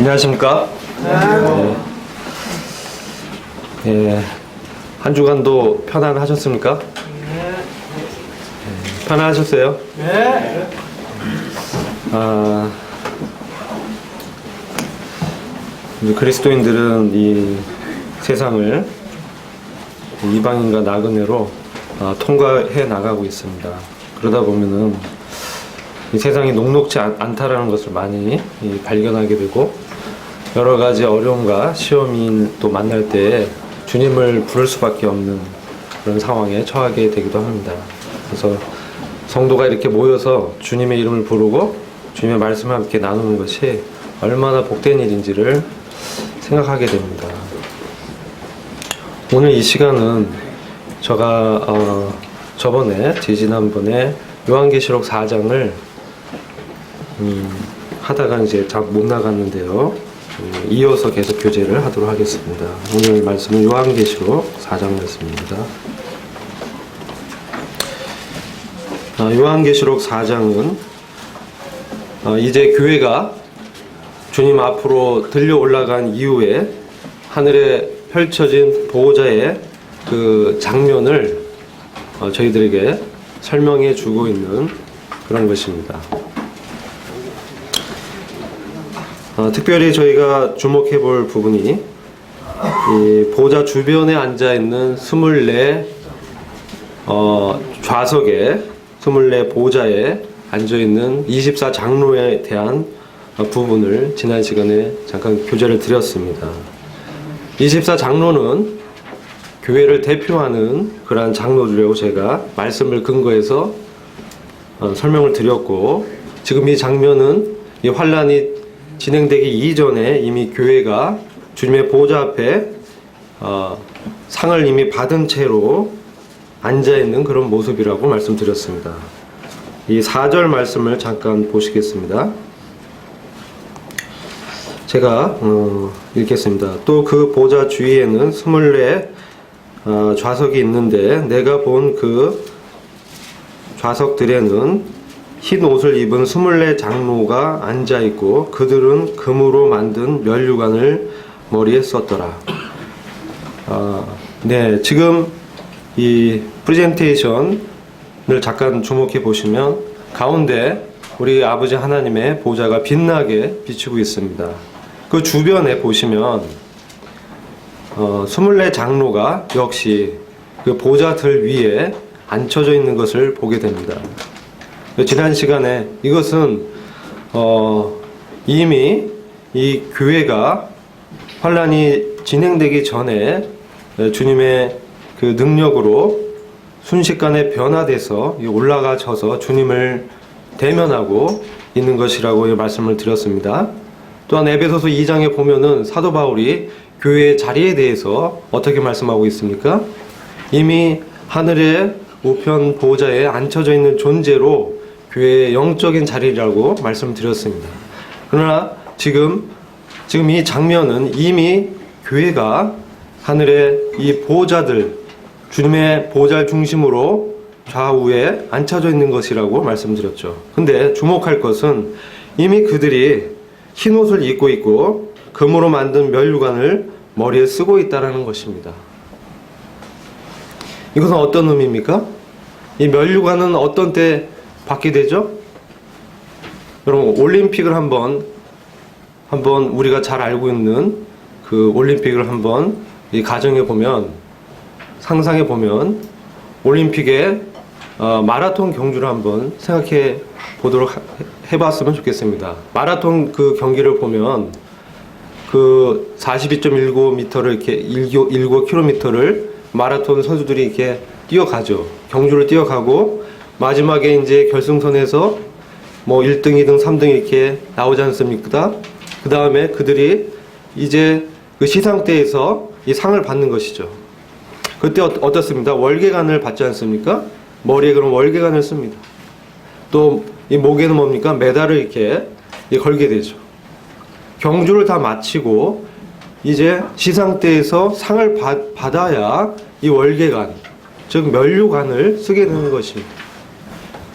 안녕하십니까? 네. 예, 한 주간도 편안하셨습니까? 네. 편안하셨어요? 네. 이제 그리스도인들은 이 세상을 이방인과 나그네로 통과해 나가고 있습니다. 그러다 보면은 이 세상이 녹록지 않다라는 것을 많이 발견하게 되고, 여러 가지 어려움과 시험이 또 만날 때 주님을 부를 수밖에 없는 그런 상황에 처하게 되기도 합니다. 그래서 성도가 이렇게 모여서 주님의 이름을 부르고 주님의 말씀을 함께 나누는 것이 얼마나 복된 일인지를 생각하게 됩니다. 오늘 이 시간은 제가 지난번에 요한계시록 4장을 하다가 이제 잘 못 나갔는데요. 이어서 계속 교제를 하도록 하겠습니다. 오늘 말씀은 요한계시록 4장 말씀입니다. 요한계시록 4장은 이제 교회가 주님 앞으로 들려 올라간 이후에 하늘에 펼쳐진 보호자의 그 장면을 저희들에게 설명해 주고 있는 그런 것입니다. 특별히 저희가 주목해 볼 부분이 이 보호자 주변에 앉아 있는 24 좌석에 24 보호자에 앉아 있는 24 장로에 대한 부분을 지난 시간에 잠깐 교제를 드렸습니다. 24 장로는 교회를 대표하는 그러한 장로들이라고 제가 말씀을 근거해서 설명을 드렸고, 지금 이 장면은 이 환란이 진행되기 이전에 이미 교회가 주님의 보호자 앞에 상을 이미 받은 채로 앉아있는 그런 모습이라고 말씀드렸습니다. 이 4절 말씀을 잠깐 보시겠습니다. 제가 읽겠습니다. 또 그 보호자 주위에는 24 좌석이 있는데 내가 본 그 좌석들에는 흰 옷을 입은 24 장로가 앉아있고 그들은 금으로 만든 면류관을 머리에 썼더라. 네, 지금 이 프레젠테이션을 잠깐 주목해 보시면 가운데 우리 아버지 하나님의 보호자가 빛나게 비추고 있습니다. 그 주변에 보시면 24 장로가 역시 그 보호자들 위에 앉혀져 있는 것을 보게 됩니다. 지난 시간에 이것은 이미 이 교회가 환란이 진행되기 전에 주님의 그 능력으로 순식간에 변화돼서 올라가셔서 주님을 대면하고 있는 것이라고 말씀을 드렸습니다. 또한 에베소서 2장에 보면은 사도 바울이 교회의 자리에 대해서 어떻게 말씀하고 있습니까? 이미 하늘의 우편 보호자에 앉혀져 있는 존재로 교회의 영적인 자리라고 말씀드렸습니다. 그러나 지금 이 장면은 이미 교회가 하늘의 이 보호자들, 주님의 보호자를 중심으로 좌우에 앉혀져 있는 것이라고 말씀드렸죠. 근데 주목할 것은 이미 그들이 흰 옷을 입고 있고 금으로 만든 면류관을 머리에 쓰고 있다는 것입니다. 이것은 어떤 의미입니까? 이 면류관은 어떤 때 받게 되죠? 여러분, 올림픽을 한번 우리가 잘 알고 있는 그 올림픽을 한번 이 가정해 보면, 상상해 보면 올림픽의 마라톤 경주를 한번 생각해 보도록 해봤으면 좋겠습니다. 마라톤 그 경기를 보면 그 42.19m를 이렇게 19km를 마라톤 선수들이 이렇게 뛰어가죠. 경주를 뛰어가고 마지막에 이제 결승선에서 뭐 1등, 2등, 3등 이렇게 나오지 않습니까? 그 다음에 그들이 이제 그 시상대에서 이 상을 받는 것이죠. 그때 어떻습니까? 월계관을 받지 않습니까? 머리에 그럼 월계관을 씁니다. 또 이 목에는 뭡니까? 메달을 이렇게 걸게 되죠. 경주를 다 마치고 이제 시상대에서 상을 받아야 이 월계관, 즉 면류관을 쓰게 되는 것입니다.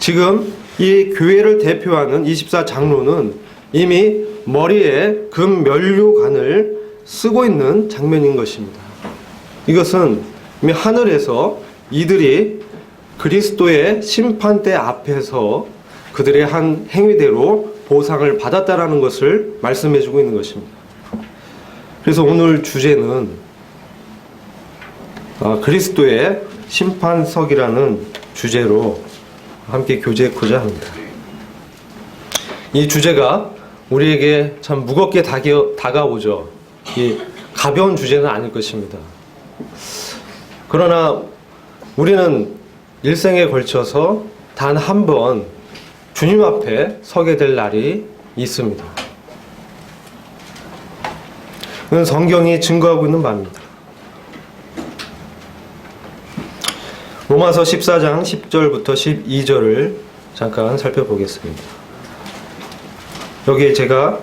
지금 이 교회를 대표하는 24 장로는 이미 머리에 금 면류관을 쓰고 있는 장면인 것입니다. 이것은 이미 하늘에서 이들이 그리스도의 심판대 앞에서 그들의 한 행위대로 보상을 받았다라는 것을 말씀해주고 있는 것입니다. 그래서 오늘 주제는 그리스도의 심판석이라는 주제로 함께 교제하고자 합니다. 이 주제가 우리에게 참 무겁게 다가오죠. 이 가벼운 주제는 아닐 것입니다. 그러나 우리는 일생에 걸쳐서 단 한 번 주님 앞에 서게 될 날이 있습니다. 그건 성경이 증거하고 있는 바입니다. 로마서 14장 10절부터 12절을 잠깐 살펴보겠습니다. 여기 제가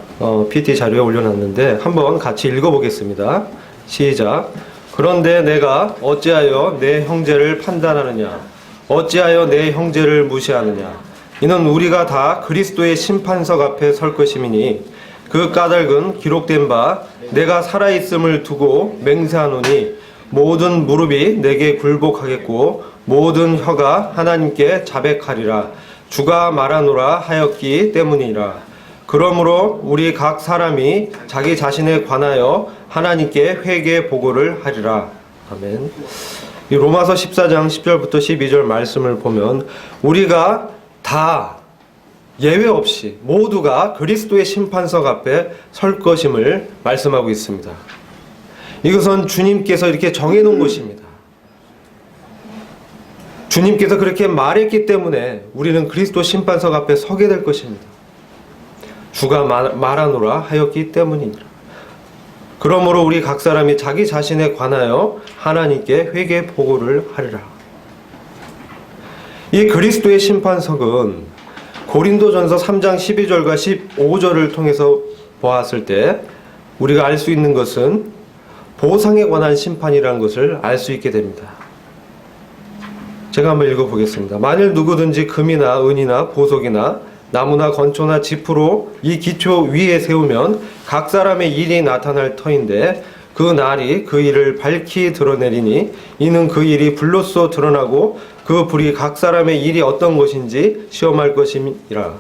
PT 자료에 올려놨는데 한번 같이 읽어보겠습니다. 시작. 그런데 내가 어찌하여 내 형제를 판단하느냐? 어찌하여 내 형제를 무시하느냐? 이는 우리가 다 그리스도의 심판석 앞에 설 것임이니 그 까닭은 기록된 바 내가 살아있음을 두고 맹세하노니 모든 무릎이 내게 굴복하겠고 모든 혀가 하나님께 자백하리라. 주가 말하노라 하였기 때문이라. 그러므로 우리 각 사람이 자기 자신에 관하여 하나님께 회개 보고를 하리라. 아멘. 이 로마서 14장 10절부터 12절 말씀을 보면 우리가 다 예외 없이 모두가 그리스도의 심판석 앞에 설 것임을 말씀하고 있습니다. 이것은 주님께서 이렇게 정해놓은 것입니다. 주님께서 그렇게 말했기 때문에 우리는 그리스도 심판석 앞에 서게 될 것입니다. 주가 말하노라 하였기 때문이니라. 그러므로 우리 각 사람이 자기 자신에 관하여 하나님께 회개 보고를 하리라. 이 그리스도의 심판석은 고린도전서 3장 12절과 15절을 통해서 보았을 때 우리가 알 수 있는 것은 보상에 관한 심판이라는 것을 알 수 있게 됩니다. 제가 한번 읽어보겠습니다. 만일 누구든지 금이나 은이나 보석이나 나무나 건초나 지프로 이 기초 위에 세우면 각 사람의 일이 나타날 터인데 그 날이 그 일을 밝히 드러내리니 이는 그 일이 불로써 드러나고 그 불이 각 사람의 일이 어떤 것인지 시험할 것임이라.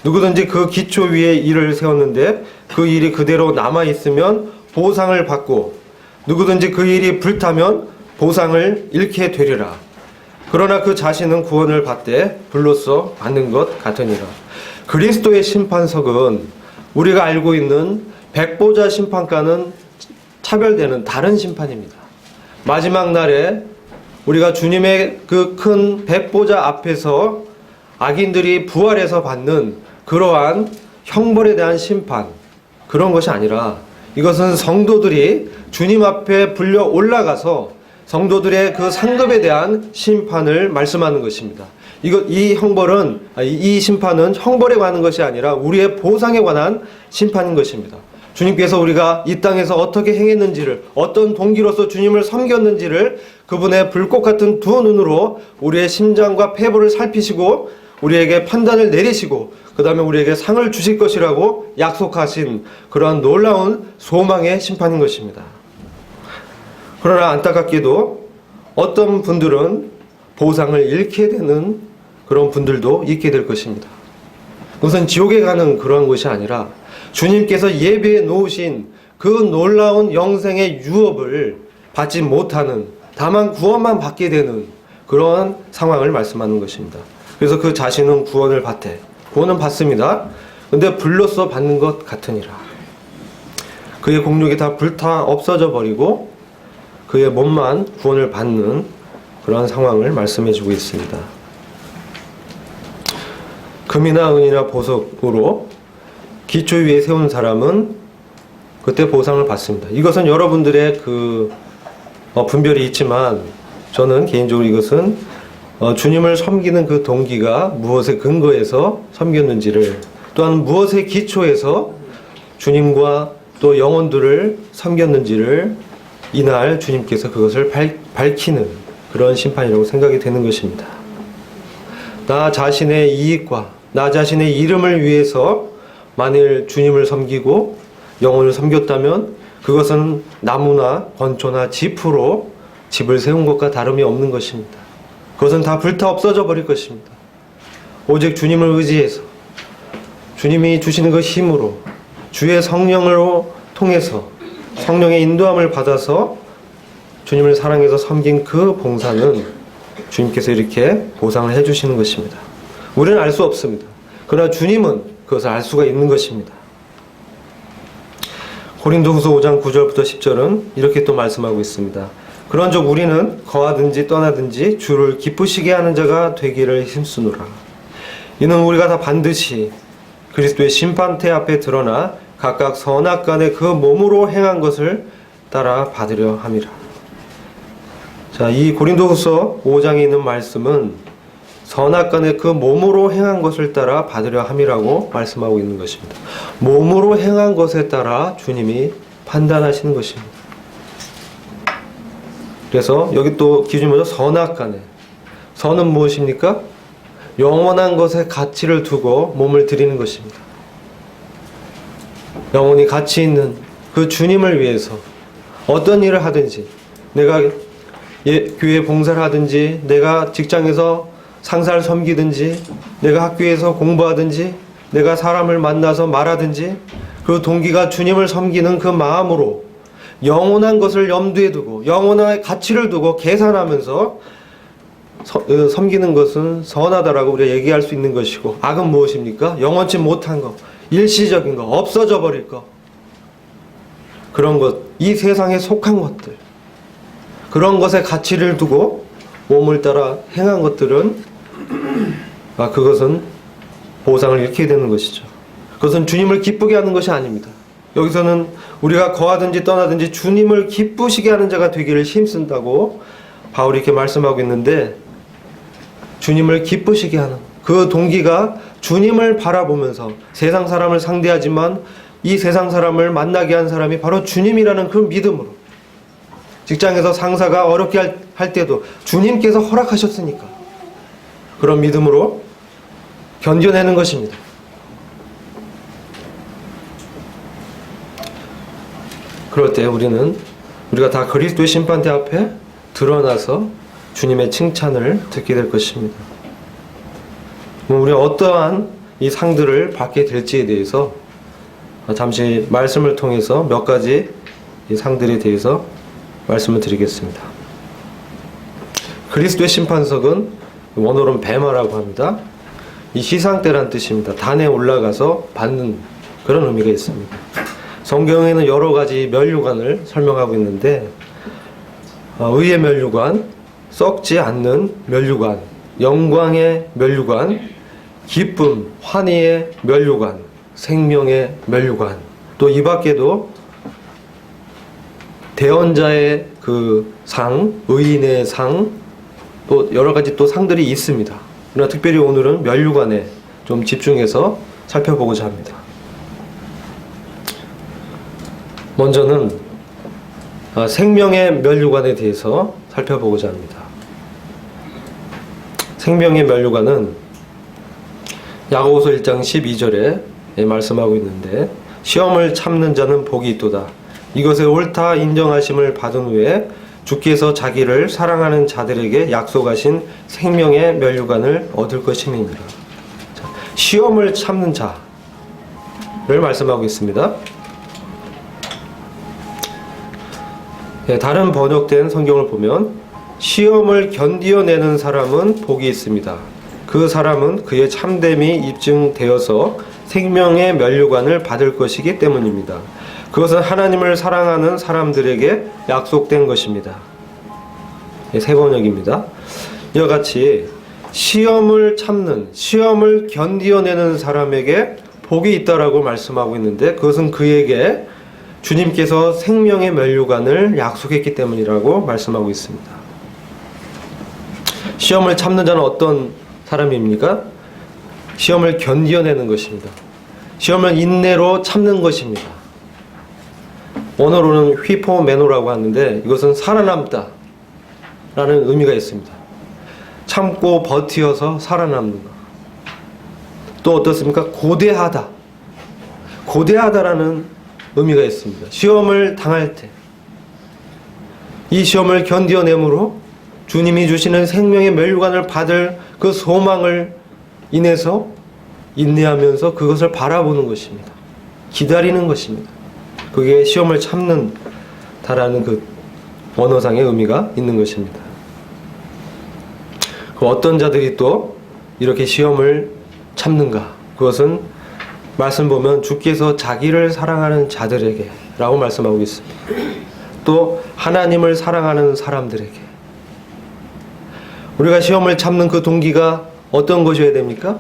누구든지 그 기초 위에 일을 세웠는데 그 일이 그대로 남아있으면 보상을 받고 누구든지 그 일이 불타면 보상을 잃게 되리라. 그러나 그 자신은 구원을 받되 불로써 받는 것 같으니라. 그리스도의 심판석은 우리가 알고 있는 백보자 심판과는 차별되는 다른 심판입니다. 마지막 날에 우리가 주님의 그 큰 백보자 앞에서 악인들이 부활해서 받는 그러한 형벌에 대한 심판, 그런 것이 아니라 이것은 성도들이 주님 앞에 불려 올라가서 성도들의 그 상급에 대한 심판을 말씀하는 것입니다. 이 심판은 형벌에 관한 것이 아니라 우리의 보상에 관한 심판인 것입니다. 주님께서 우리가 이 땅에서 어떻게 행했는지를, 어떤 동기로서 주님을 섬겼는지를 그분의 불꽃 같은 두 눈으로 우리의 심장과 폐부를 살피시고 우리에게 판단을 내리시고 그 다음에 우리에게 상을 주실 것이라고 약속하신 그러한 놀라운 소망의 심판인 것입니다. 그러나 안타깝게도 어떤 분들은 보상을 잃게 되는 그런 분들도 있게 될 것입니다. 그것은 지옥에 가는 그러한 것이 아니라 주님께서 예비해 놓으신 그 놀라운 영생의 유업을 받지 못하는, 다만 구원만 받게 되는 그러한 상황을 말씀하는 것입니다. 그래서 그 자신은 구원을 받습니다. 근데 불로써 받는 것 같으니라. 그의 공력이 다 불타 없어져 버리고 그의 몸만 구원을 받는 그러한 상황을 말씀해 주고 있습니다. 금이나 은이나 보석으로 기초 위에 세운 사람은 그때 보상을 받습니다. 이것은 여러분들의 분별이 있지만 저는 개인적으로 이것은 주님을 섬기는 그 동기가 무엇에 근거해서 섬겼는지를, 또한 무엇의 기초에서 주님과 또 영혼들을 섬겼는지를 이날 주님께서 그것을 밝히는 그런 심판이라고 생각이 되는 것입니다. 나 자신의 이익과 나 자신의 이름을 위해서 만일 주님을 섬기고 영혼을 섬겼다면 그것은 나무나 건초나 짚으로 집을 세운 것과 다름이 없는 것입니다. 그것은 다 불타 없어져 버릴 것입니다. 오직 주님을 의지해서 주님이 주시는 그 힘으로 주의 성령으로 통해서 성령의 인도함을 받아서 주님을 사랑해서 섬긴 그 봉사는 주님께서 이렇게 보상을 해주시는 것입니다. 우리는 알 수 없습니다. 그러나 주님은 그것을 알 수가 있는 것입니다. 고린도후서 5장 9절부터 10절은 이렇게 또 말씀하고 있습니다. 그런즉 우리는 거하든지 떠나든지 주를 기쁘시게 하는 자가 되기를 힘쓰노라. 이는 우리가 다 반드시 그리스도의 심판대 앞에 드러나 각각 선악간에 그 몸으로 행한 것을 따라 받으려 함이라. 자, 이 고린도후서 5장에 있는 말씀은 선악간에 그 몸으로 행한 것을 따라 받으려 함이라고 말씀하고 있는 것입니다. 몸으로 행한 것에 따라 주님이 판단하시는 것입니다. 그래서 여기 또 기준이 뭐죠? 선악간에. 선은 무엇입니까? 영원한 것에 가치를 두고 몸을 드리는 것입니다. 영원히 가치 있는 그 주님을 위해서 어떤 일을 하든지, 내가 교회 봉사를 하든지, 내가 직장에서 상사를 섬기든지, 내가 학교에서 공부하든지, 내가 사람을 만나서 말하든지, 그 동기가 주님을 섬기는 그 마음으로 영원한 것을 염두에 두고 영원한 가치를 두고 계산하면서 섬기는 것은 선하다라고 우리가 얘기할 수 있는 것이고, 악은 무엇입니까? 영원치 못한 것, 일시적인 것, 없어져 버릴 것, 그런 것, 이 세상에 속한 것들, 그런 것에 가치를 두고 몸을 따라 행한 것들은 그것은 보상을 잃게 되는 것이죠. 그것은 주님을 기쁘게 하는 것이 아닙니다. 여기서는 우리가 거하든지 떠나든지 주님을 기쁘시게 하는 자가 되기를 힘쓴다고 바울이 이렇게 말씀하고 있는데, 주님을 기쁘시게 하는 그 동기가 주님을 바라보면서 세상 사람을 상대하지만 이 세상 사람을 만나게 한 사람이 바로 주님이라는 그 믿음으로, 직장에서 상사가 어렵게 할 때도 주님께서 허락하셨으니까 그런 믿음으로 견뎌내는 것입니다. 그럴 때 우리가 다 그리스도의 심판대 앞에 드러나서 주님의 칭찬을 듣게 될 것입니다. 우리가 어떠한 이 상들을 받게 될지에 대해서 잠시 말씀을 통해서 몇 가지 이 상들에 대해서 말씀을 드리겠습니다. 그리스도의 심판석은 원어로는 베마라고 합니다. 이 시상대란 뜻입니다. 단에 올라가서 받는 그런 의미가 있습니다. 성경에는 여러 가지 면류관을 설명하고 있는데, 의의 면류관, 썩지 않는 면류관, 영광의 면류관, 기쁨, 환희의 면류관, 생명의 면류관, 또 이 밖에도 대언자의 그 상, 의인의 상, 또 여러 가지 또 상들이 있습니다. 그러나 특별히 오늘은 면류관에 좀 집중해서 살펴보고자 합니다. 먼저는 생명의 면류관에 대해서 살펴보고자 합니다. 생명의 면류관은 야고보서 1장 12절에 말씀하고 있는데, 시험을 참는 자는 복이 있도다. 이것에 옳다 인정하심을 받은 후에 주께서 자기를 사랑하는 자들에게 약속하신 생명의 면류관을 얻을 것임이니라. 시험을 참는 자를 말씀하고 있습니다. 다른 번역된 성경을 보면 시험을 견디어내는 사람은 복이 있습니다. 그 사람은 그의 참됨이 입증되어서 생명의 면류관을 받을 것이기 때문입니다. 그것은 하나님을 사랑하는 사람들에게 약속된 것입니다. 새 번역입니다. 이와 같이 시험을 참는, 시험을 견디어내는 사람에게 복이 있다라고 말씀하고 있는데, 그것은 그에게 주님께서 생명의 면류관을 약속했기 때문이라고 말씀하고 있습니다. 시험을 참는 자는 어떤 사람입니까? 시험을 견디어내는 것입니다. 시험을 인내로 참는 것입니다. 원어로는 휘포메노라고 하는데, 이것은 살아남다 라는 의미가 있습니다. 참고 버티어서 살아남는 것. 또 어떻습니까? 고대하다. 고대하다라는 의미가 있습니다. 시험을 당할 때 이 시험을 견디어내므로 주님이 주시는 생명의 면류관을 받을 그 소망을 인해서 인내하면서 그것을 바라보는 것입니다. 기다리는 것입니다. 그게 시험을 참는다라는 그 언어상의 의미가 있는 것입니다. 그 어떤 자들이 또 이렇게 시험을 참는가? 그것은 말씀 보면 주께서 자기를 사랑하는 자들에게 라고 말씀하고 있습니다. 또 하나님을 사랑하는 사람들에게. 우리가 시험을 참는 그 동기가 어떤 것이어야 됩니까?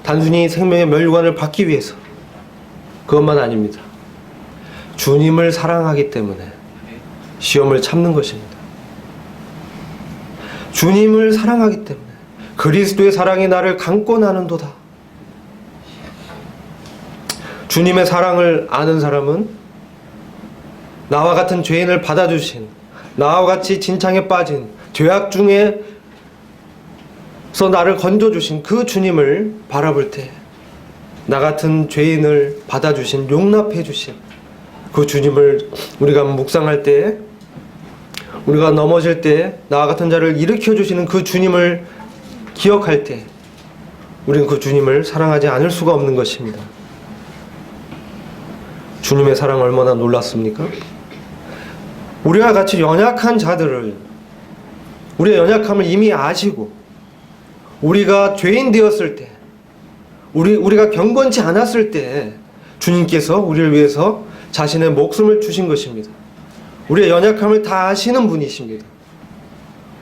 단순히 생명의 면류관을 받기 위해서 그것만 아닙니다. 주님을 사랑하기 때문에 시험을 참는 것입니다. 주님을 사랑하기 때문에 그리스도의 사랑이 나를 강권하는도다. 주님의 사랑을 아는 사람은 나와 같은 죄인을 받아주신, 나와 같이 진창에 빠진 죄악 중에서 나를 건져주신 그 주님을 바라볼 때 나 같은 죄인을 받아주신, 용납해주신 그 주님을 우리가 묵상할 때, 우리가 넘어질 때 나와 같은 자를 일으켜주시는 그 주님을 기억할 때 우리는 그 주님을 사랑하지 않을 수가 없는 것입니다. 주님의 사랑 얼마나 놀랍습니까? 우리와 같이 연약한 자들을, 우리의 연약함을 이미 아시고 우리가 죄인 되었을 때, 우리가 경건치 않았을 때 주님께서 우리를 위해서 자신의 목숨을 주신 것입니다. 우리의 연약함을 다 아시는 분이십니다.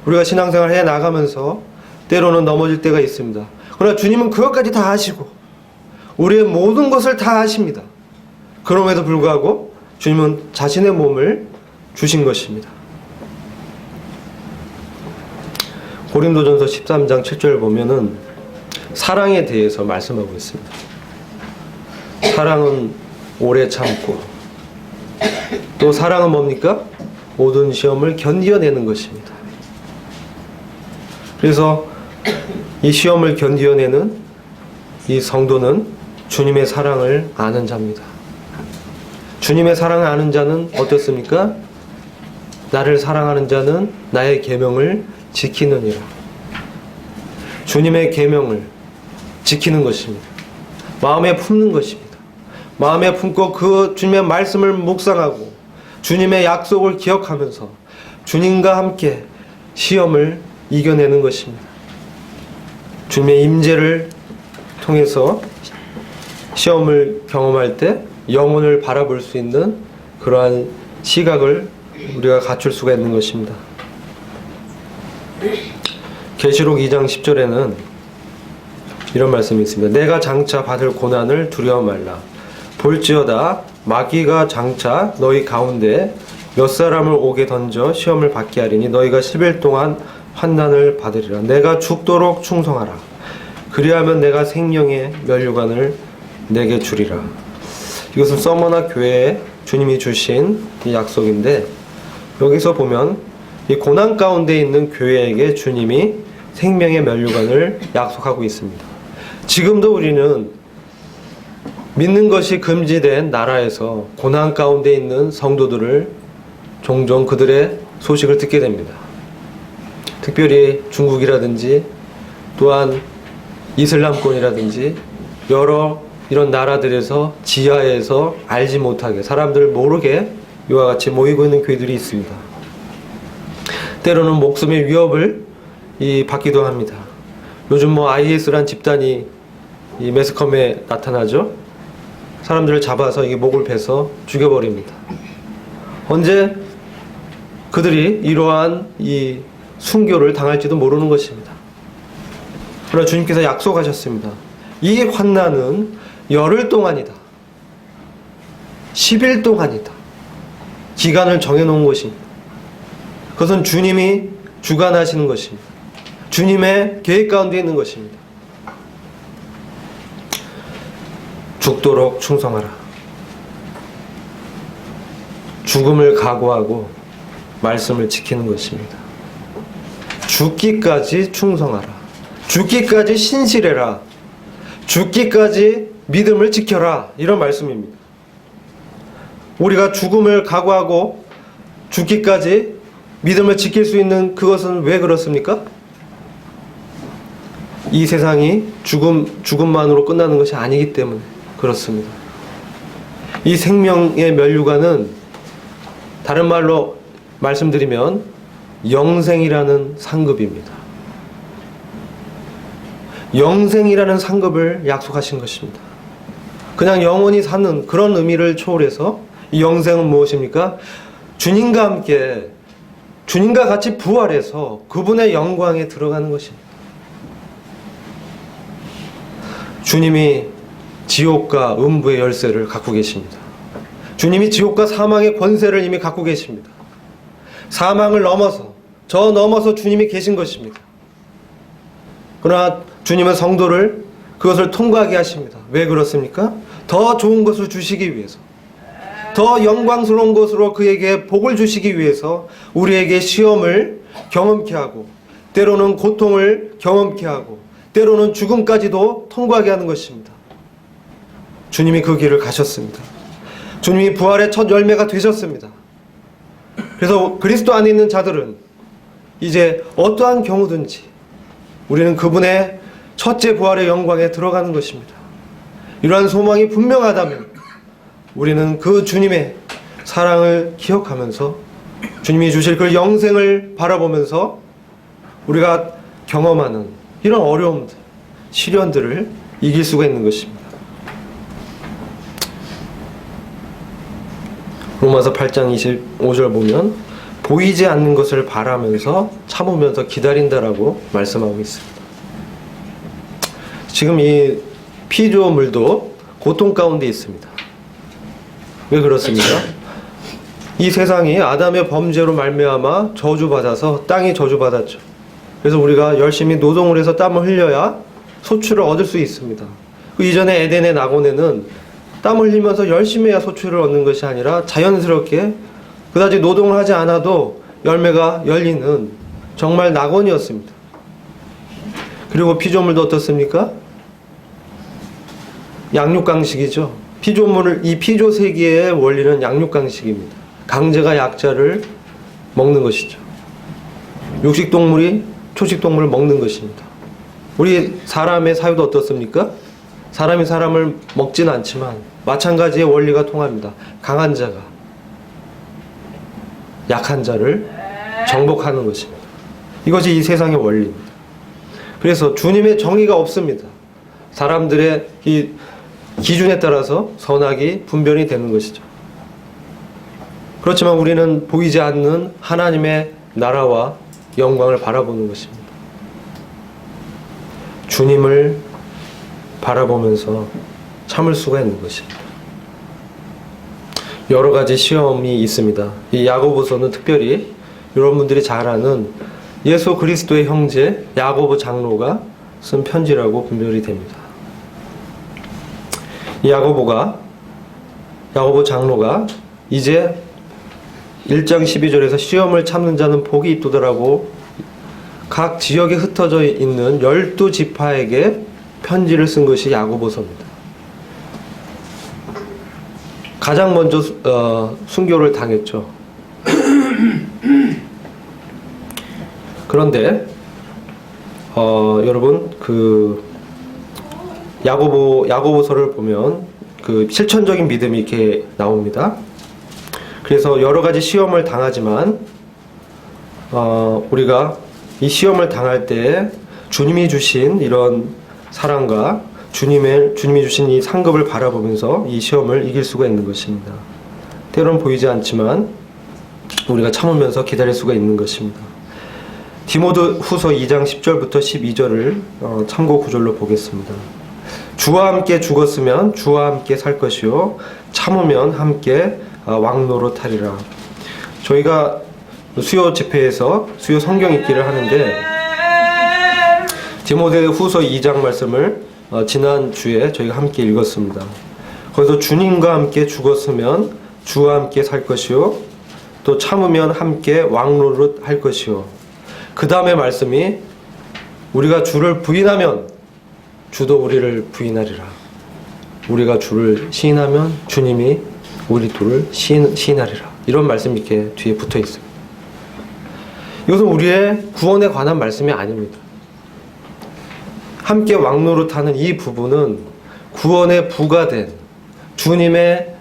우리가 신앙생활 해 나가면서 때로는 넘어질 때가 있습니다. 그러나 주님은 그것까지 다 아시고 우리의 모든 것을 다 아십니다. 그럼에도 불구하고 주님은 자신의 몸을 주신 것입니다. 고린도전서 13장 7절 보면은 사랑에 대해서 말씀하고 있습니다. 사랑은 오래 참고, 또 사랑은 뭡니까? 모든 시험을 견디어내는 것입니다. 그래서 이 시험을 견디어내는 이 성도는 주님의 사랑을 아는 자입니다. 주님의 사랑을 아는 자는 어떻습니까? 나를 사랑하는 자는 나의 계명을 지키느니라. 주님의 계명을 지키는 것입니다. 마음에 품는 것입니다. 마음에 품고 그 주님의 말씀을 묵상하고 주님의 약속을 기억하면서 주님과 함께 시험을 이겨내는 것입니다. 주님의 임재를 통해서 시험을 경험할 때 영혼을 바라볼 수 있는 그러한 시각을 우리가 갖출 수가 있는 것입니다. 계시록 2장 10절에는 이런 말씀이 있습니다. 내가 장차 받을 고난을 두려워 말라. 볼지어다 마귀가 장차 너희 가운데 몇 사람을 옥에 던져 시험을 받게 하리니 너희가 10일 동안 환난을 받으리라. 내가 죽도록 충성하라. 그리하면 내가 생명의 면류관을 내게 주리라. 이것은 서머나 교회에 주님이 주신 이 약속인데, 여기서 보면 이 고난 가운데 있는 교회에게 주님이 생명의 면류관을 약속하고 있습니다. 지금도 우리는 믿는 것이 금지된 나라에서 고난 가운데 있는 성도들을 종종 그들의 소식을 듣게 됩니다. 특별히 중국이라든지 또한 이슬람권이라든지 여러 이런 나라들에서 지하에서 알지 못하게, 사람들 모르게 이와 같이 모이고 있는 교회들이 있습니다. 때로는 목숨의 위협을 받기도 합니다. 요즘 IS란 집단이 이 매스컴에 나타나죠. 사람들을 잡아서 이 목을 베서 죽여버립니다. 언제 그들이 이러한 이 순교를 당할지도 모르는 것입니다. 그러나 주님께서 약속하셨습니다. 이 환난은 열흘 동안이다. 10일 동안이다. 기간을 정해놓은 것입니다. 그것은 주님이 주관하시는 것입니다. 주님의 계획 가운데 있는 것입니다. 죽도록 충성하라. 죽음을 각오하고 말씀을 지키는 것입니다. 죽기까지 충성하라. 죽기까지 신실해라. 죽기까지 믿음을 지켜라, 이런 말씀입니다. 우리가 죽음을 각오하고 죽기까지 믿음을 지킬 수 있는 그것은 왜 그렇습니까? 이 세상이 죽음만으로 끝나는 것이 아니기 때문에 그렇습니다. 이 생명의 면류관은 다른 말로 말씀드리면 영생이라는 상급입니다. 영생이라는 상급을 약속하신 것입니다. 그냥 영원히 사는 그런 의미를 초월해서 이 영생은 무엇입니까? 주님과 함께, 주님과 같이 부활해서 그분의 영광에 들어가는 것입니다. 주님이 지옥과 음부의 열쇠를 갖고 계십니다. 주님이 지옥과 사망의 권세를 이미 갖고 계십니다. 사망을 넘어서, 저 넘어서 주님이 계신 것입니다. 그러나 주님은 성도를 그것을 통과하게 하십니다. 왜 그렇습니까? 더 좋은 것을 주시기 위해서, 더 영광스러운 것으로 그에게 복을 주시기 위해서 우리에게 시험을 경험케 하고, 때로는 고통을 경험케 하고, 때로는 죽음까지도 통과하게 하는 것입니다. 주님이 그 길을 가셨습니다. 주님이 부활의 첫 열매가 되셨습니다. 그래서 그리스도 안에 있는 자들은 이제 어떠한 경우든지 우리는 그분의 첫째 부활의 영광에 들어가는 것입니다. 이러한 소망이 분명하다면 우리는 그 주님의 사랑을 기억하면서 주님이 주실 그 영생을 바라보면서 우리가 경험하는 이런 어려움들, 시련들을 이길 수가 있는 것입니다. 로마서 8장 25절 보면 보이지 않는 것을 바라면서 참으면서 기다린다라고 말씀하고 있습니다. 지금 이 피조물도 고통 가운데 있습니다. 왜 그렇습니까? 이 세상이 아담의 범죄로 말미암아 저주받아서 땅이 저주받았죠. 그래서 우리가 열심히 노동을 해서 땀을 흘려야 소출을 얻을 수 있습니다. 그 이전에 에덴의 낙원에는 땀을 흘리면서 열심히 해야 소출을 얻는 것이 아니라 자연스럽게 그다지 노동을 하지 않아도 열매가 열리는 정말 낙원이었습니다. 그리고 피조물도 어떻습니까? 양육강식이죠. 이 피조 세계의 원리는 양육강식입니다. 강자가 약자를 먹는 것이죠. 육식동물이 초식동물을 먹는 것입니다. 우리 사람의 사유도 어떻습니까? 사람이 사람을 먹진 않지만 마찬가지의 원리가 통합니다. 강한 자가 약한 자를 정복하는 것입니다. 이것이 이 세상의 원리입니다. 그래서 주님의 정의가 없습니다. 사람들의 이 기준에 따라서 선악이 분별이 되는 것이죠. 그렇지만 우리는 보이지 않는 하나님의 나라와 영광을 바라보는 것입니다. 주님을 바라보면서 참을 수가 있는 것입니다. 여러 가지 시험이 있습니다. 이 야고보서는 특별히 여러분들이 잘 아는 예수 그리스도의 형제 야고보 장로가 쓴 편지라고 분별이 됩니다. 이 야고보 장로가 이제 1장 12절에서 시험을 참는 자는 복이 있도다라고 각 지역에 흩어져 있는 12지파에게 편지를 쓴 것이 야고보서입니다. 가장 먼저 순교를 당했죠. 그런데 여러분 그 야고보서를 보면 그 실천적인 믿음이 이렇게 나옵니다. 그래서 여러 가지 시험을 당하지만 우리가 이 시험을 당할 때 주님이 주신 이런 사랑과 주님이 주신 이 상급을 바라보면서 이 시험을 이길 수가 있는 것입니다. 때로는 보이지 않지만 우리가 참으면서 기다릴 수가 있는 것입니다. 디모데 후서 2장 10절부터 12절을 참고 구절로 보겠습니다. 주와 함께 죽었으면 주와 함께 살 것이요 참으면 함께 왕노릇하리라. 저희가 수요 집회에서 수요 성경 읽기를 하는데 디모데 후서 2장 말씀을 지난 주에 저희가 함께 읽었습니다. 거기서 주님과 함께 죽었으면 주와 함께 살 것이요 또 참으면 함께 왕노릇 할 것이요. 그 다음에 말씀이 우리가 주를 부인하면 주도 우리를 부인하리라. 우리가 주를 시인하면 주님이 우리 둘을 시인하리라. 이런 말씀이 이렇게 뒤에 붙어 있어요. 이것은 우리의 구원에 관한 말씀이 아닙니다. 함께 왕노릇하는 이 부분은 구원에 부과된 주님의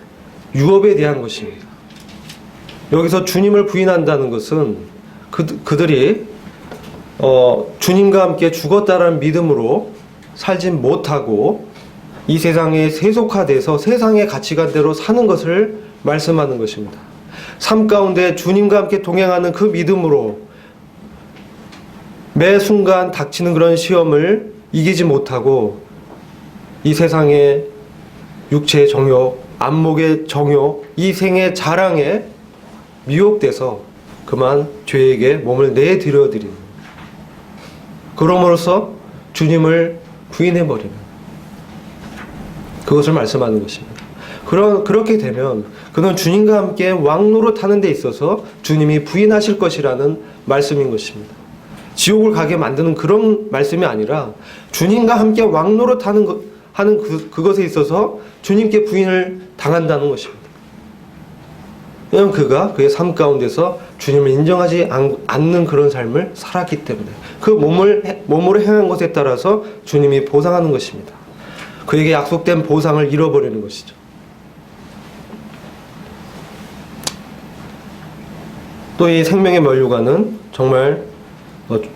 유업에 대한 것입니다. 여기서 주님을 부인한다는 것은 그들이 주님과 함께 죽었다라는 믿음으로 살진 못하고 이 세상에 세속화돼서 세상의 가치관대로 사는 것을 말씀하는 것입니다. 삶 가운데 주님과 함께 동행하는 그 믿음으로 매 순간 닥치는 그런 시험을 이기지 못하고 이 세상의 육체의 정욕, 안목의 정욕, 이 생의 자랑에 미혹돼서 그만 죄에게 몸을 내드려드리는, 그럼으로써 주님을 부인해버리는, 그것을 말씀하는 것입니다. 그렇게 되면 그는 주님과 함께 왕노릇하는 데 있어서 주님이 부인하실 것이라는 말씀인 것입니다. 지옥을 가게 만드는 그런 말씀이 아니라 주님과 함께 왕노릇하는 그것에 있어서 주님께 부인을 당한다는 것입니다. 왜냐하면 그가 그의 삶 가운데서 주님을 인정하지 않는 그런 삶을 살았기 때문에 그 몸으로 행한 것에 따라서 주님이 보상하는 것입니다. 그에게 약속된 보상을 잃어버리는 것이죠. 또 이 생명의 면류관은 정말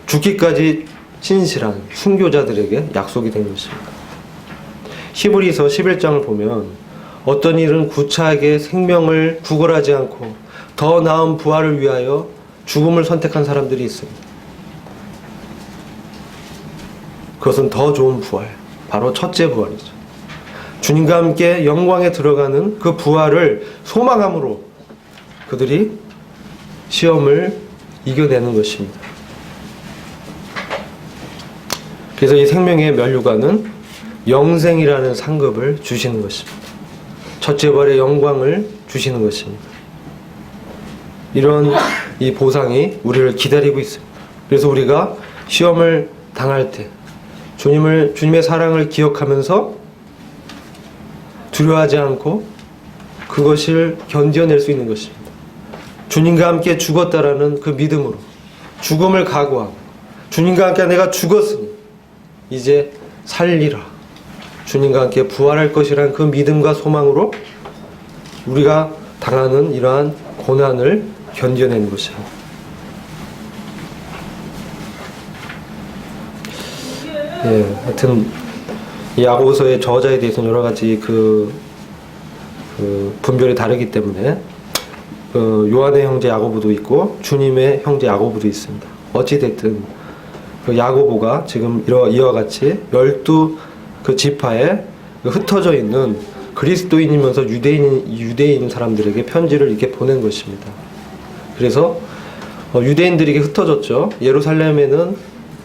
죽기까지 신실한 순교자들에게 약속이 된 것입니다. 히브리서 11장을 보면 어떤 일은 구차하게 생명을 구걸하지 않고 더 나은 부활을 위하여 죽음을 선택한 사람들이 있습니다. 그것은 더 좋은 부활, 바로 첫째 부활이죠. 주님과 함께 영광에 들어가는 그 부활을 소망함으로 그들이 시험을 이겨내는 것입니다. 그래서 이 생명의 면류관은 영생이라는 상급을 주시는 것입니다. 첫째 부활의 영광을 주시는 것입니다. 이런 이 보상이 우리를 기다리고 있습니다. 그래서 우리가 시험을 당할 때 주님의 사랑을 기억하면서 두려워하지 않고 그것을 견뎌낼 수 있는 것입니다. 주님과 함께 죽었다라는 그 믿음으로 죽음을 각오하고 주님과 함께 내가 죽었으니 이제 살리라, 주님과 함께 부활할 것이라는 그 믿음과 소망으로 우리가 당하는 이러한 고난을 견뎌내는 것입니다. 하여튼 이 야고보서의 저자에 대해서는 여러 가지 그 분별이 다르기 때문에 요한의 형제 야고보도 있고 주님의 형제 야고보도 있습니다. 어찌 됐든 그 야고보가 지금 이와 같이 12 그 지파에 흩어져 있는 그리스도인이면서 유대인 사람들에게 편지를 이렇게 보낸 것입니다. 그래서 유대인들에게 흩어졌죠. 예루살렘에는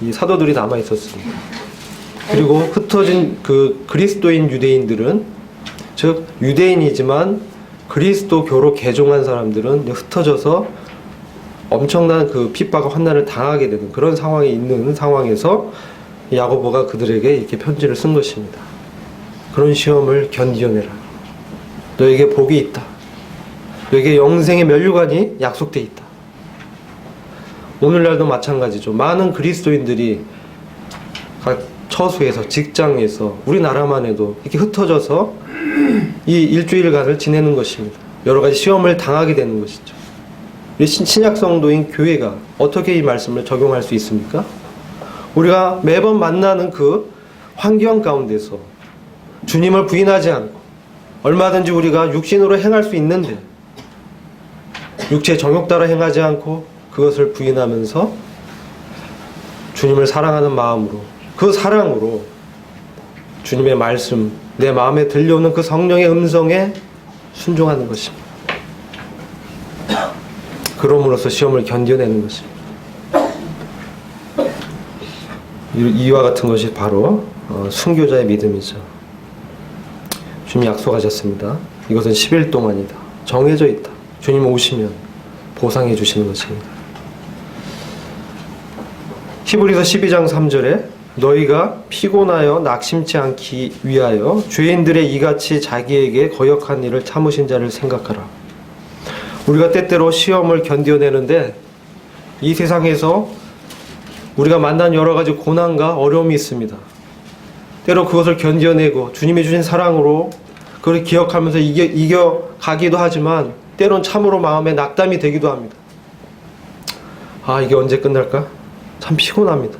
이 사도들이 남아 있었습니다. 그리고 흩어진 그 그리스도인 유대인들은, 즉 유대인이지만 그리스도교로 개종한 사람들은 흩어져서 엄청난 그 핍박과 환난을 당하게 되는 그런 상황에 있는 상황에서 야고보가 그들에게 이렇게 편지를 쓴 것입니다. 그런 시험을 견뎌내라. 너에게 복이 있다. 너에게 영생의 면류관이 약속돼 있다. 오늘날도 마찬가지죠. 많은 그리스도인들이 각 처소에서, 직장에서, 우리나라만 해도 이렇게 흩어져서 이 일주일간을 지내는 것입니다. 여러 가지 시험을 당하게 되는 것이죠. 우리 신약 성도인 교회가 어떻게 이 말씀을 적용할 수 있습니까? 우리가 매번 만나는 그 환경 가운데서 주님을 부인하지 않고 얼마든지 우리가 육신으로 행할 수 있는데 육체의 정욕 따라 행하지 않고 그것을 부인하면서 주님을 사랑하는 마음으로, 그 사랑으로 주님의 말씀, 내 마음에 들려오는 그 성령의 음성에 순종하는 것입니다. 그럼으로써 시험을 견뎌내는 것입니다. 이와 같은 것이 바로 순교자의 믿음이죠. 주님이 약속하셨습니다. 이것은 10일 동안이다. 정해져 있다. 주님 오시면 보상해 주시는 것입니다. 히브리서 12장 3절에 너희가 피곤하여 낙심치 않기 위하여 죄인들의 이같이 자기에게 거역한 일을 참으신 자를 생각하라. 우리가 때때로 시험을 견뎌내는데 이 세상에서 우리가 만난 여러 가지 고난과 어려움이 있습니다. 때로 그것을 견뎌내고 주님이 주신 사랑으로 그걸 기억하면서 이겨가기도 하지만 때론 참으로 마음에 낙담이 되기도 합니다. 아, 이게 언제 끝날까? 참 피곤합니다.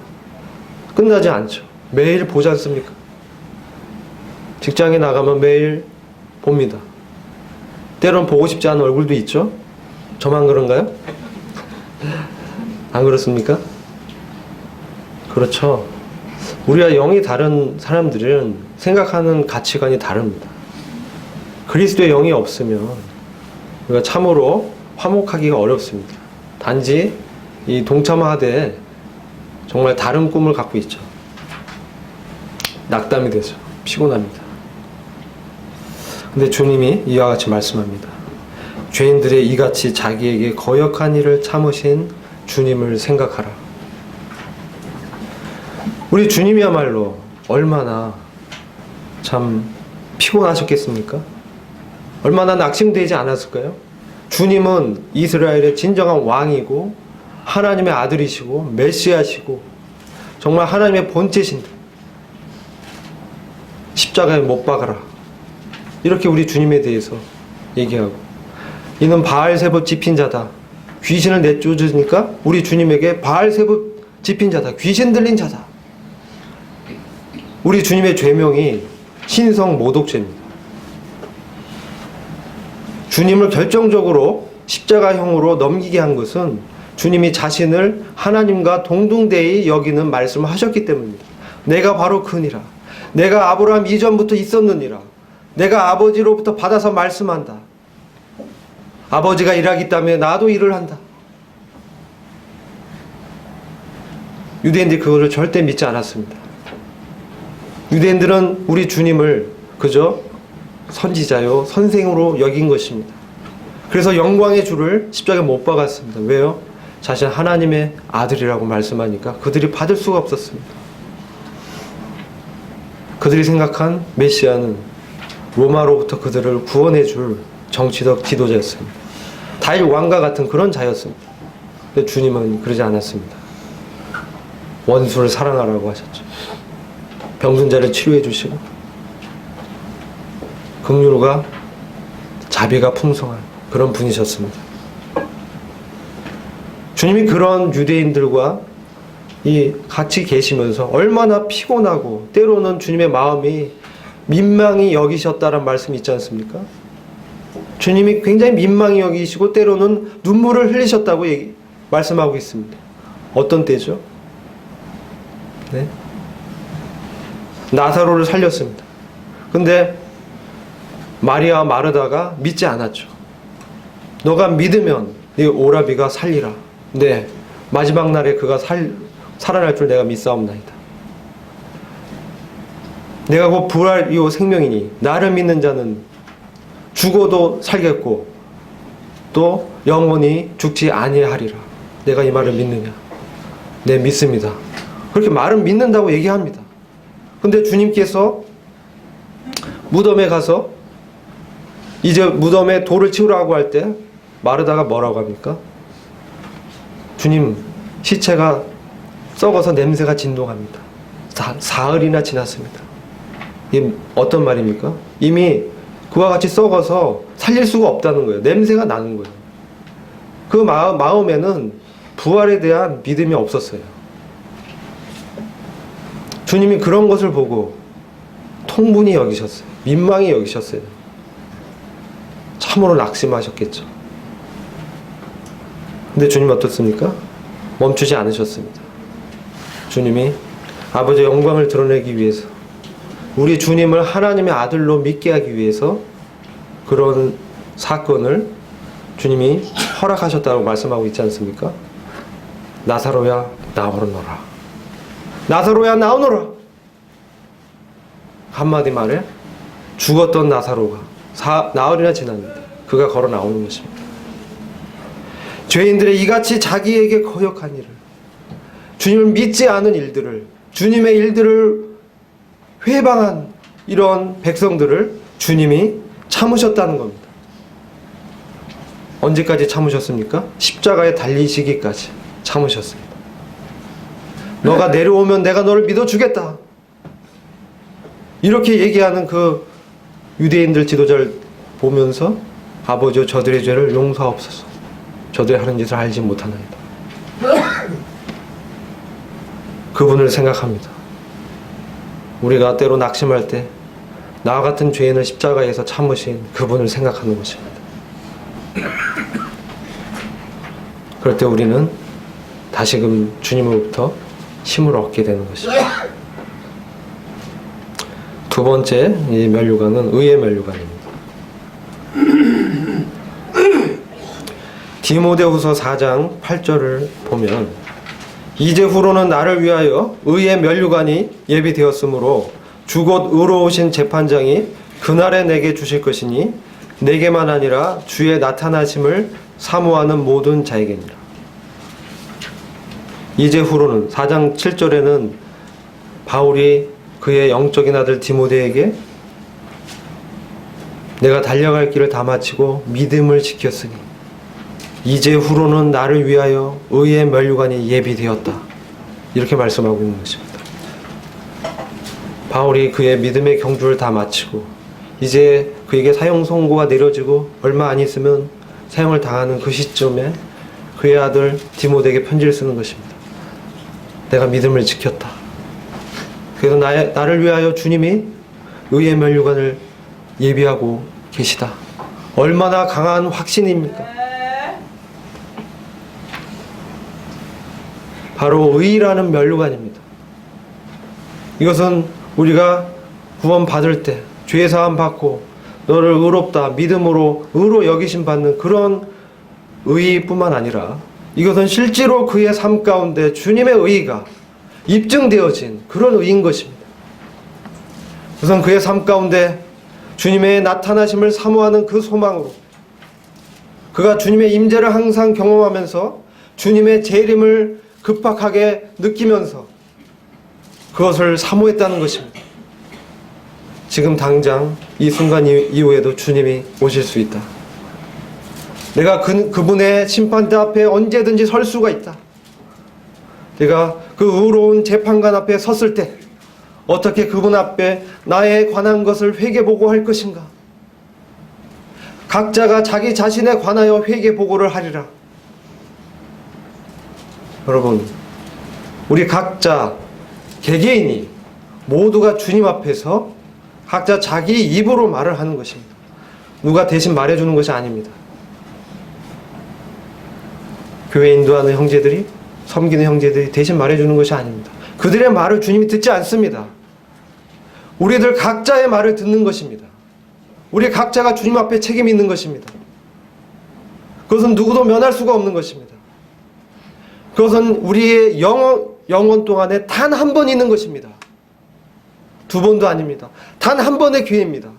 끝나지 않죠. 매일 보지 않습니까? 직장에 나가면 매일 봅니다. 때론 보고 싶지 않은 얼굴도 있죠? 저만 그런가요? 안 그렇습니까? 그렇죠. 우리와 영이 다른 사람들은 생각하는 가치관이 다릅니다. 그리스도의 영이 없으면 우리가 참으로 화목하기가 어렵습니다. 단지 이 동참하되 정말 다른 꿈을 갖고 있죠. 낙담이 되죠. 피곤합니다. 근데 주님이 이와 같이 말씀합니다. 죄인들의 이같이 자기에게 거역한 일을 참으신 주님을 생각하라. 우리 주님이야말로 얼마나 참 피곤하셨겠습니까? 얼마나 낙심되지 않았을까요? 주님은 이스라엘의 진정한 왕이고 하나님의 아들이시고 메시아시고 정말 하나님의 본체신데 십자가에 못 박아라. 이렇게 우리 주님에 대해서 얘기하고, 이는 바알세봇 집힌 자다. 귀신을 내쫓으니까 우리 주님에게 바알세봇 집힌 자다. 귀신 들린 자다. 우리 주님의 죄명이 신성 모독죄입니다. 주님을 결정적으로 십자가형으로 넘기게 한 것은 주님이 자신을 하나님과 동등대히 여기는 말씀을 하셨기 때문입니다. 내가 바로 그니라. 내가 아브라함 이전부터 있었느니라. 내가 아버지로부터 받아서 말씀한다. 아버지가 일하기 때문에 나도 일을 한다. 유대인들이 그것을 절대 믿지 않았습니다. 유대인들은 우리 주님을 그저 선지자요 선생으로 여긴 것입니다. 그래서 영광의 주를 십자가에 못 박았습니다. 왜요? 자신 하나님의 아들이라고 말씀하니까 그들이 받을 수가 없었습니다. 그들이 생각한 메시아는 로마로부터 그들을 구원해 줄 정치적 지도자였습니다. 다윗 왕과 같은 그런 자였습니다. 근데 주님은 그러지 않았습니다. 원수를 사랑하라고 하셨죠. 병든 자를 치료해 주시고 긍휼과 자비가 풍성한 그런 분이셨습니다. 주님이 그런 유대인들과 같이 계시면서 얼마나 피곤하고 때로는 주님의 마음이 민망히 여기셨다는 말씀이 있지 않습니까? 주님이 굉장히 민망히 여기시고 때로는 눈물을 흘리셨다고 말씀하고 있습니다. 어떤 때죠? 네? 나사로를 살렸습니다. 근데 마리아와 마르다가 믿지 않았죠. 너가 믿으면 네 오라비가 살리라. 네, 마지막 날에 그가 살아날 줄 내가 믿사옵나이다. 내가 곧 부활이요 생명이니 나를 믿는 자는 죽어도 살겠고 또 영원히 죽지 아니하리라. 내가 이 말을 믿느냐? 네, 믿습니다. 그렇게 말은 믿는다고 얘기합니다. 근데 주님께서 무덤에 가서 이제 무덤에 돌을 치우라고 할 때 마르다가 뭐라고 합니까? 주님, 시체가 썩어서 냄새가 진동합니다. 사흘이나 지났습니다. 이게 어떤 말입니까? 이미 그와 같이 썩어서 살릴 수가 없다는 거예요. 냄새가 나는 거예요. 그 마음에는 부활에 대한 믿음이 없었어요. 주님이 그런 것을 보고 통분히 여기셨어요. 민망히 여기셨어요. 참으로 낙심하셨겠죠. 근데 주님 어떻습니까? 멈추지 않으셨습니다. 주님이 아버지의 영광을 드러내기 위해서, 우리 주님을 하나님의 아들로 믿게 하기 위해서 그런 사건을 주님이 허락하셨다고 말씀하고 있지 않습니까? 나사로야 나오너라. 나사로야 나오너라. 한마디 말에 죽었던 나사로가 나흘이나 지났는데 그가 걸어 나오는 것입니다. 죄인들의 이같이 자기에게 거역한 일을, 주님을 믿지 않은 일들을 주님의 일들을 회방한 이런 백성들을 주님이 참으셨다는 겁니다. 언제까지 참으셨습니까? 십자가에 달리시기까지 참으셨습니다. 너가 내려오면 내가 너를 믿어주겠다. 이렇게 얘기하는 그 유대인들 지도자를 보면서 아버지여 저들의 죄를 용서하옵소서. 저들이 하는 짓을 알지 못하나이다. 그분을 생각합니다. 우리가 때로 낙심할 때 나와 같은 죄인을 십자가에서 참으신 그분을 생각하는 것입니다. 그럴 때 우리는 다시금 주님으로부터 힘을 얻게 되는 것입니다. 두 번째 이 면류관은 의의 면류관입니다. 디모데후서 4장 8절을 보면 이제후로는 나를 위하여 의의 면류관이 예비되었으므로 주곧 의로우신 재판장이 그날에 내게 주실 것이니 내게만 아니라 주의 나타나심을 사모하는 모든 자에게니라. 이제후로는 4장 7절에는 바울이 그의 영적인 아들 디모데에게 내가 달려갈 길을 다 마치고 믿음을 지켰으니 이제후로는 나를 위하여 의의 면류관이 예비되었다. 이렇게 말씀하고 있는 것입니다. 바울이 그의 믿음의 경주를 다 마치고 이제 그에게 사형 선고가 내려지고 얼마 안 있으면 사형을 당하는 그 시점에 그의 아들 디모데에게 편지를 쓰는 것입니다. 내가 믿음을 지켰다. 그래서 나를 위하여 주님이 의의 면류관을 예비하고 계시다. 얼마나 강한 확신입니까? 바로 의라는 면류관입니다. 이것은 우리가 구원 받을 때 죄 사함 받고 너를 의롭다 믿음으로 의로 여기심 받는 그런 의뿐만 아니라 이것은 실제로 그의 삶 가운데 주님의 의가 입증되어진 그런 의인 것입니다. 우선 그의 삶 가운데 주님의 나타나심을 사모하는 그 소망으로 그가 주님의 임재를 항상 경험하면서 주님의 재림을 급박하게 느끼면서 그것을 사모했다는 것입니다. 지금 당장 이 순간 이후에도 주님이 오실 수 있다. 내가 그분의 심판대 앞에 언제든지 설 수가 있다. 내가 그 의로운 재판관 앞에 섰을 때 어떻게 그분 앞에 나에 관한 것을 회개보고할 것인가? 각자가 자기 자신에 관하여 회개보고를 하리라. 여러분, 우리 각자 개개인이 모두가 주님 앞에서 각자 자기 입으로 말을 하는 것입니다. 누가 대신 말해주는 것이 아닙니다. 교회 인도하는 형제들이, 섬기는 형제들이 대신 말해주는 것이 아닙니다. 그들의 말을 주님이 듣지 않습니다. 우리들 각자의 말을 듣는 것입니다. 우리 각자가 주님 앞에 책임이 있는 것입니다. 그것은 누구도 면할 수가 없는 것입니다. 그것은 우리의 영원 동안에 단 한 번 있는 것입니다. 두 번도 아닙니다. 단 한 번의 기회입니다.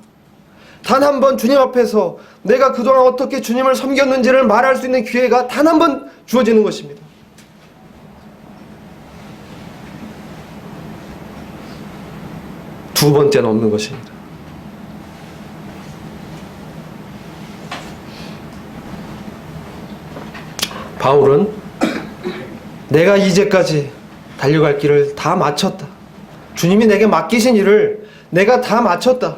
단 한 번 주님 앞에서 내가 그동안 어떻게 주님을 섬겼는지를 말할 수 있는 기회가 단 한 번 주어지는 것입니다. 두 번째는 없는 것입니다. 바울은 내가 이제까지 달려갈 길을 다 마쳤다. 주님이 내게 맡기신 일을 내가 다 마쳤다.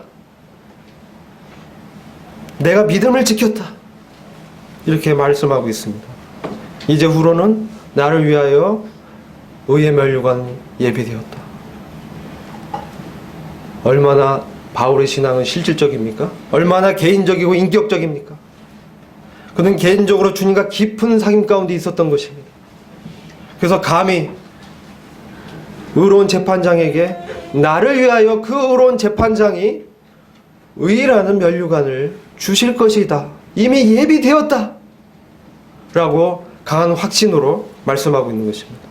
내가 믿음을 지켰다. 이렇게 말씀하고 있습니다. 이제 후로는 나를 위하여 의의 면류관이 예비되었다. 얼마나 바울의 신앙은 실질적입니까? 얼마나 개인적이고 인격적입니까? 그는 개인적으로 주님과 깊은 사귐 가운데 있었던 것입니다. 그래서 감히 의로운 재판장에게 나를 위하여 그 의로운 재판장이 의라는 면류관을 주실 것이다. 이미 예비되었다. 라고 강한 확신으로 말씀하고 있는 것입니다.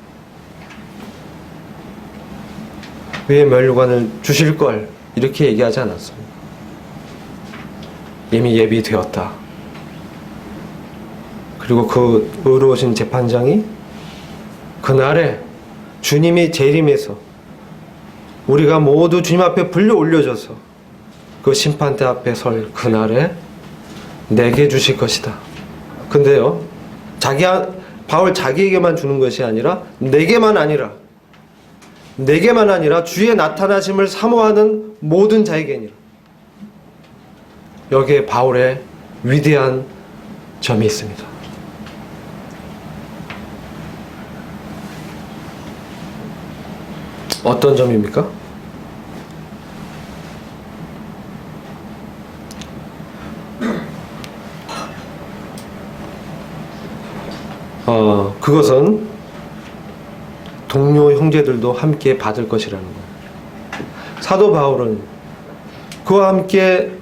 의의 면류관을 주실 걸 이렇게 얘기하지 않았습니다. 이미 예비되었다. 그리고 그 의로우신 재판장이 그날에 주님이 재림해서 우리가 모두 주님 앞에 불려 올려져서 그 심판대 앞에 설 그날에 내게 주실 것이다. 근데요, 바울 자기에게만 주는 것이 아니라 내게만 아니라 주의 나타나심을 사모하는 모든 자에게니라. 여기에 바울의 위대한 점이 있습니다. 어떤 점입니까? 그것은 동료 형제들도 함께 받을 것이라는 거예요. 사도 바울은 그와 함께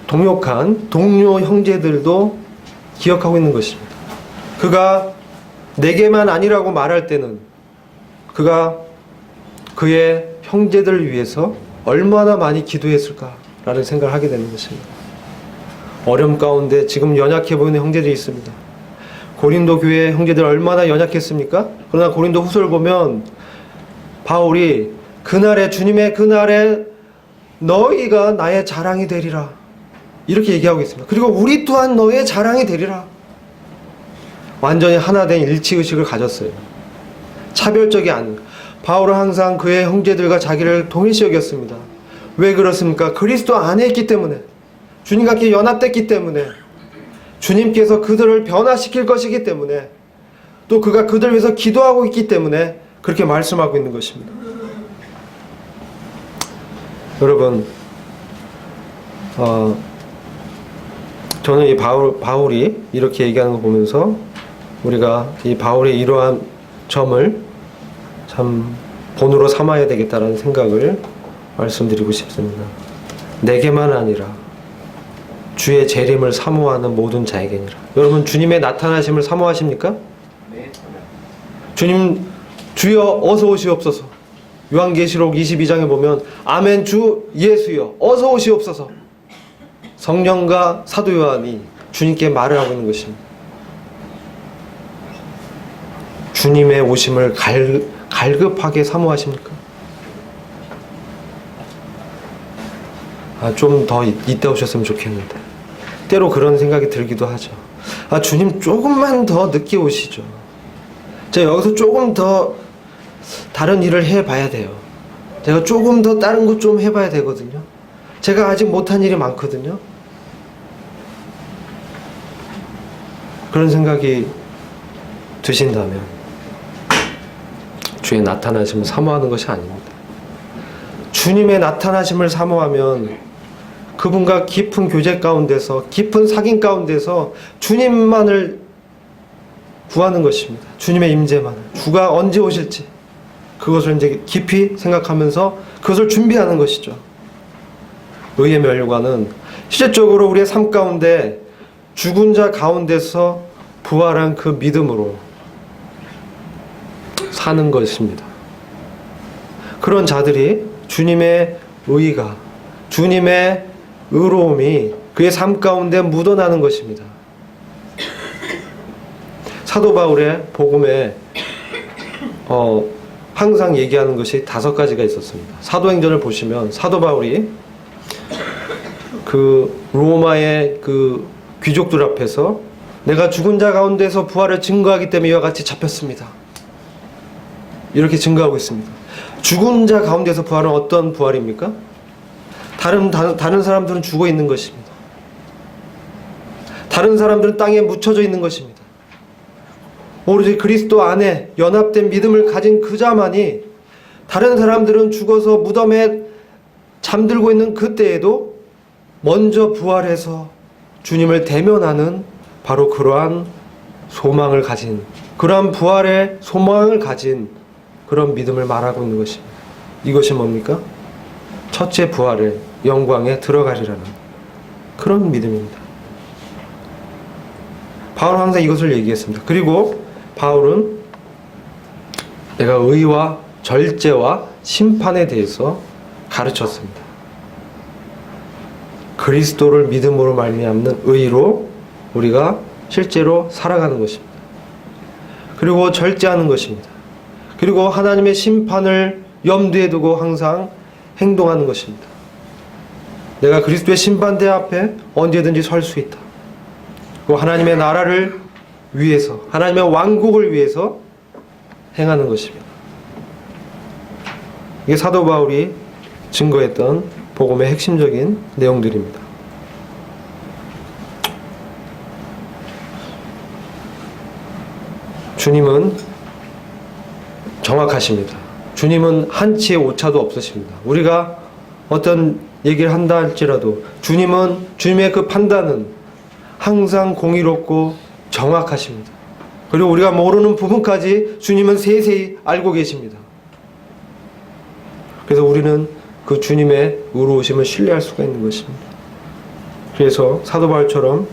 동역한 동료 형제들도 기억하고 있는 것입니다. 그가 내게만 아니라고 말할 때는 그가 그의 형제들을 위해서 얼마나 많이 기도했을까라는 생각을 하게 되는 것입니다. 어려움 가운데 지금 연약해 보이는 형제들이 있습니다. 고린도 교회 형제들 얼마나 연약했습니까? 그러나 고린도 후서를 보면 바울이 그날에, 주님의 그날에 너희가 나의 자랑이 되리라, 이렇게 얘기하고 있습니다. 그리고 우리 또한 너의 자랑이 되리라. 완전히 하나 된 일치의식을 가졌어요. 차별적이 아닌. 바울은 항상 그의 형제들과 자기를 동일시 여겼습니다. 왜 그렇습니까? 그리스도 안에 있기 때문에, 주님과 함께 연합됐기 때문에, 주님께서 그들을 변화시킬 것이기 때문에, 또 그가 그들을 위해서 기도하고 있기 때문에 그렇게 말씀하고 있는 것입니다. 여러분, 저는 이 바울이 이렇게 얘기하는 거 보면서 우리가 이 바울의 이러한 점을 참 본으로 삼아야 되겠다라는 생각을 말씀드리고 싶습니다. 내게만 아니라 주의 재림을 사모하는 모든 자에게니라. 여러분, 주님의 나타나심을 사모하십니까? 네. 주님, 주여 어서 오시옵소서. 요한계시록 22장에 보면 아멘, 주 예수여 어서 오시옵소서. 성령과 사도 요한이 주님께 말을 하고 있는 것입니다. 주님의 오심을 갈급하게 사모하십니까? 좀 더 이때 오셨으면 좋겠는데. 때로 그런 생각이 들기도 하죠. 주님 조금만 더 늦게 오시죠. 제가 여기서 조금 더 다른 일을 해봐야 돼요. 제가 조금 더 다른 것 좀 해봐야 되거든요. 제가 아직 못한 일이 많거든요. 그런 생각이 드신다면 주의 나타나심을 사모하는 것이 아닙니다. 주님의 나타나심을 사모하면 그분과 깊은 교제 가운데서, 깊은 사귐 가운데서 주님만을 구하는 것입니다. 주님의 임재만을. 주가 언제 오실지 그것을 이제 깊이 생각하면서 그것을 준비하는 것이죠. 의의 멸류관은 실질적으로 우리의 삶 가운데 죽은 자 가운데서 부활한 그 믿음으로 사는 것입니다. 그런 자들이 주님의 의가, 주님의 의로움이 그의 삶 가운데 묻어나는 것입니다. 사도 바울의 복음에 항상 얘기하는 것이 5가지가 있었습니다. 사도행전을 보시면 사도 바울이 그 로마의 그 귀족들 앞에서 내가 죽은 자 가운데서 부활을 증거하기 때문에 이와 같이 잡혔습니다, 이렇게 증거하고 있습니다. 죽은 자 가운데서 부활은 어떤 부활입니까? 다른 사람들은 죽어 있는 것입니다. 다른 사람들은 땅에 묻혀져 있는 것입니다. 오로지 그리스도 안에 연합된 믿음을 가진 그 자만이, 다른 사람들은 죽어서 무덤에 잠들고 있는 그때에도 먼저 부활해서 주님을 대면하는 바로 그러한 소망을 가진, 그러한 부활의 소망을 가진 그런 믿음을 말하고 있는 것입니다. 이것이 뭡니까? 첫째 부활의 영광에 들어가리라는 그런 믿음입니다. 바울은 항상 이것을 얘기했습니다. 그리고 바울은 내가 의와 절제와 심판에 대해서 가르쳤습니다. 그리스도를 믿음으로 말미암는 의로 우리가 실제로 살아가는 것입니다. 그리고 절제하는 것입니다. 그리고 하나님의 심판을 염두에 두고 항상 행동하는 것입니다. 내가 그리스도의 심판대 앞에 언제든지 설 수 있다. 그 하나님의 나라를 위해서, 하나님의 왕국을 위해서 행하는 것입니다. 이게 사도 바울이 증거했던 복음의 핵심적인 내용들입니다. 주님은 정확하십니다. 주님은 한치의 오차도 없으십니다. 우리가 어떤 얘기를 한다 할지라도 주님의 그 판단은 항상 공의롭고 정확하십니다. 그리고 우리가 모르는 부분까지 주님은 세세히 알고 계십니다. 그래서 우리는 그 주님의 의로우심을 신뢰할 수가 있는 것입니다. 그래서 사도 바울처럼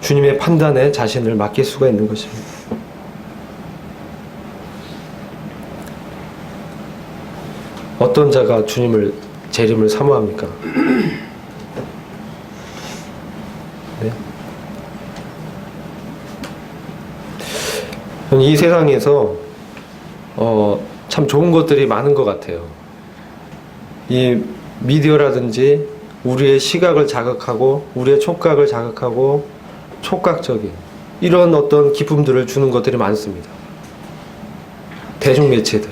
주님의 판단에 자신을 맡길 수가 있는 것입니다. 어떤 자가 주님을 재림을 사모합니까? 네. 이 세상에서 참 좋은 것들이 많은 것 같아요. 이 미디어라든지 우리의 시각을 자극하고 우리의 촉각을 자극하고 촉각적인 이런 어떤 기쁨들을 주는 것들이 많습니다. 대중매체들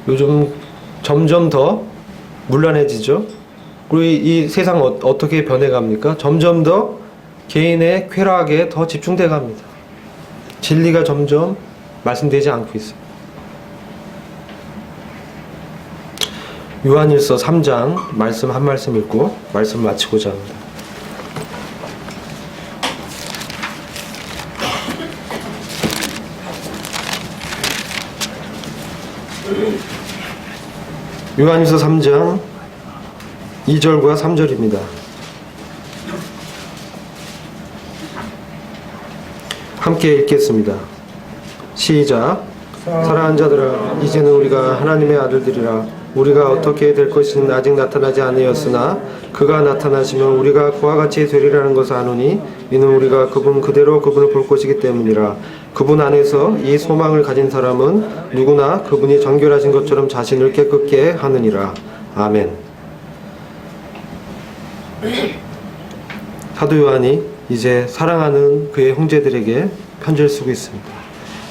요즘 점점 더 문란해지죠. 그리고 이 세상 어떻게 변해갑니까? 점점 더 개인의 쾌락에 더 집중돼 갑니다. 진리가 점점 말씀되지 않고 있어요. 요한일서 3장 말씀 한 말씀 읽고 말씀 마치고자 합니다. 요한일서 3장 2절과 3절입니다. 함께 읽겠습니다. 시작. 사랑하는 자들아, 이제는 우리가 하나님의 아들들이라. 우리가 어떻게 될 것은 아직 나타나지 아니었으나 그가 나타나시면 우리가 그와 같이 되리라는 것을 아노니 이는 우리가 그분 그대로 그분을 볼 것이기 때문이라. 그분 안에서 이 소망을 가진 사람은 누구나 그분이 정결하신 것처럼 자신을 깨끗게 하느니라. 아멘. 사도 요한이 이제 사랑하는 그의 형제들에게 편지를 쓰고 있습니다.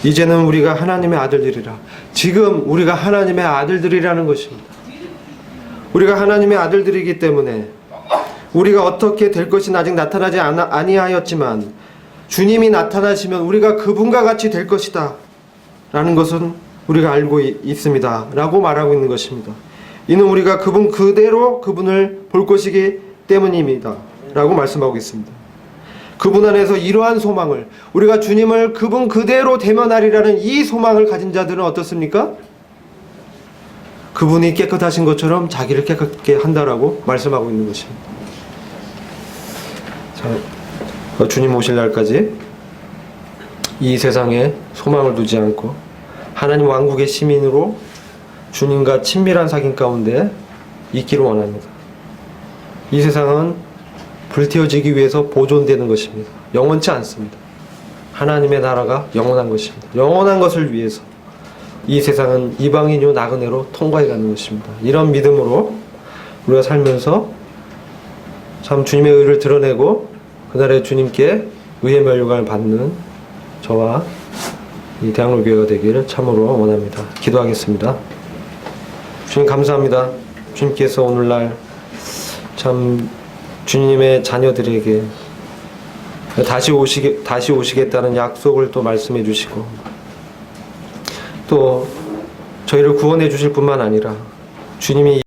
이제는 우리가 하나님의 아들들이라. 지금 우리가 하나님의 아들들이라는 것입니다. 우리가 하나님의 아들들이기 때문에 우리가 어떻게 될 것은 아직 나타나지 아니하였지만 주님이 나타나시면 우리가 그분과 같이 될 것이다 라는 것은 우리가 알고 있습니다 라고 말하고 있는 것입니다. 이는 우리가 그분 그대로 그분을 볼 것이기 때문입니다 라고 말씀하고 있습니다. 그분 안에서 이러한 소망을, 우리가 주님을 그분 그대로 대면하리라는 이 소망을 가진 자들은 어떻습니까? 그분이 깨끗하신 것처럼 자기를 깨끗게 한다라고 말씀하고 있는 것입니다. 자, 주님 오실 날까지 이 세상에 소망을 두지 않고 하나님 왕국의 시민으로 주님과 친밀한 사귐 가운데 있기를 원합니다. 이 세상은 불태워지기 위해서 보존되는 것입니다. 영원치 않습니다. 하나님의 나라가 영원한 것입니다. 영원한 것을 위해서 이 세상은 이방인요 나그네로 통과해 가는 것입니다. 이런 믿음으로 우리가 살면서 참 주님의 의를 드러내고 그날에 주님께 의의 멸류관을 받는 저와 이 대학로교회가 되기를 참으로 원합니다. 기도하겠습니다. 주님 감사합니다. 주님께서 오늘날 참 주님의 자녀들에게 다시 오시겠다는 약속을 또 말씀해 주시고 또 저희를 구원해 주실 뿐만 아니라 주님이